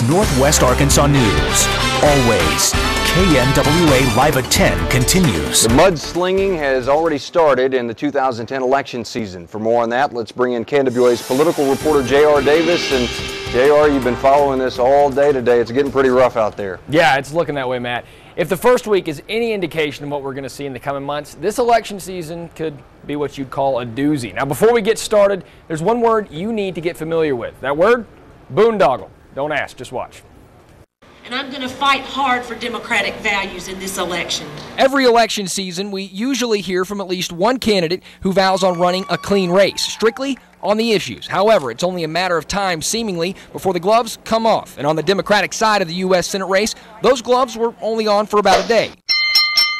Northwest Arkansas News. Always. KNWA Live at 10 continues. The mudslinging has already started in the 2010 election season. For more on that, let's bring in KNWA's political reporter J.R. Davis. And J.R., you've been following this all day today. It's getting pretty rough out there. Yeah, it's looking that way, Matt. If the first week is any indication of what we're going to see in the coming months, this election season could be what you'd call a doozy. Now, before we get started, there's one word you need to get familiar with. That word? Boondoggle. Don't ask, just watch. And I'm going to fight hard for democratic values in this election. Every election season, we usually hear from at least one candidate who vows on running a clean race, strictly on the issues. However, it's only a matter of time, seemingly, before the gloves come off. And on the Democratic side of the U.S. Senate race, those gloves were only on for about a day.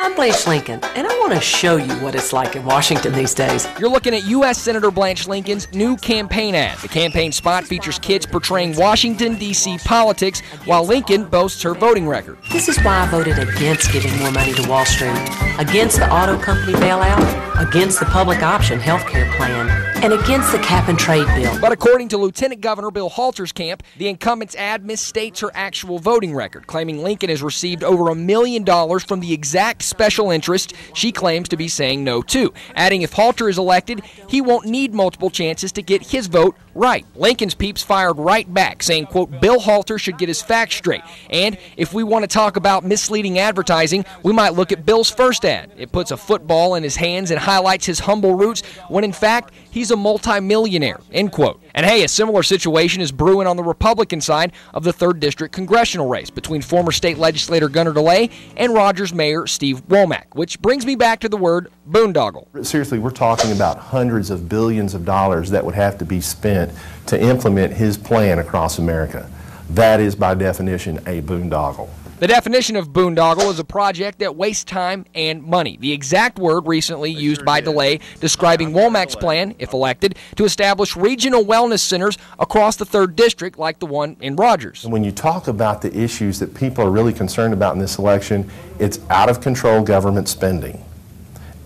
I'm Blanche Lincoln, and I want to show you what it's like in Washington these days. You're looking at U.S. Senator Blanche Lincoln's new campaign ad. The campaign spot features kids portraying Washington, D.C. politics, while Lincoln boasts her voting record. This is why I voted against giving more money to Wall Street, against the auto company bailout, against the public option health care plan, and against the cap and trade bill. But according to Lieutenant Governor Bill Halter's camp, the incumbent's ad misstates her actual voting record, claiming Lincoln has received over $1 million from the exact special interest she claims to be saying no to, adding if Halter is elected, he won't need multiple chances to get his vote right. Lincoln's peeps fired right back, saying, quote, Bill Halter should get his facts straight. And if we want to talk about misleading advertising, we might look at Bill's first ad. It puts a football in his hands and highlights his humble roots when in fact he's a multimillionaire, end quote. And hey, a similar situation is brewing on the Republican side of the 3rd District congressional race between former state legislator Gunnar DeLay and Rogers Mayor Steve Womack, which brings me back to the word boondoggle. Seriously, we're talking about hundreds of billions of dollars that would have to be spent to implement his plan across America. That is, by definition, a boondoggle. The definition of boondoggle is a project that wastes time and money. The exact word recently used by DeLay describing Womack's plan, if elected, to establish regional wellness centers across the 3rd District like the one in Rogers. And when you talk about the issues that people are really concerned about in this election, it's out of control government spending.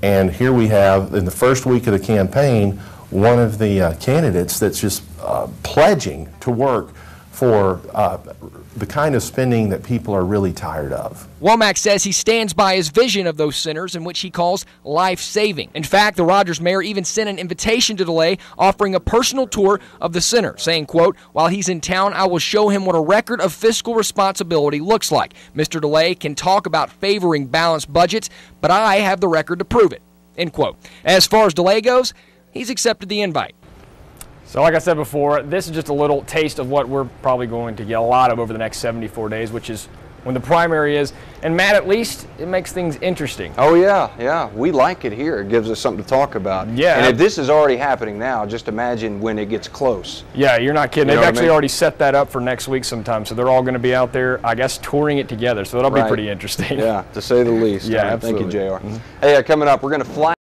And here we have, in the first week of the campaign, one of the candidates that's just pledging to work for the kind of spending that people are really tired of. Womack says he stands by his vision of those centers, in which he calls life-saving. In fact, the Rogers mayor even sent an invitation to DeLay offering a personal tour of the center, saying, quote, while he's in town, I will show him what a record of fiscal responsibility looks like. Mr. DeLay can talk about favoring balanced budgets, but I have the record to prove it, end quote. As far as DeLay goes, he's accepted the invite. So like I said before, this is just a little taste of what we're probably going to get a lot of over the next 74 days, which is when the primary is. And Matt, at least it makes things interesting. Oh yeah, we like it here. It gives us something to talk about. Yeah. And if this is already happening now, just imagine when it gets close. Yeah, you're not kidding. You know They've actually what I mean? already set that up for next week sometime, so they're all going to be out there, I guess, touring it together. So that'll be pretty interesting. Yeah, to say the least. Yeah, All right, absolutely. Thank you, JR. Hey, coming up, we're going to fly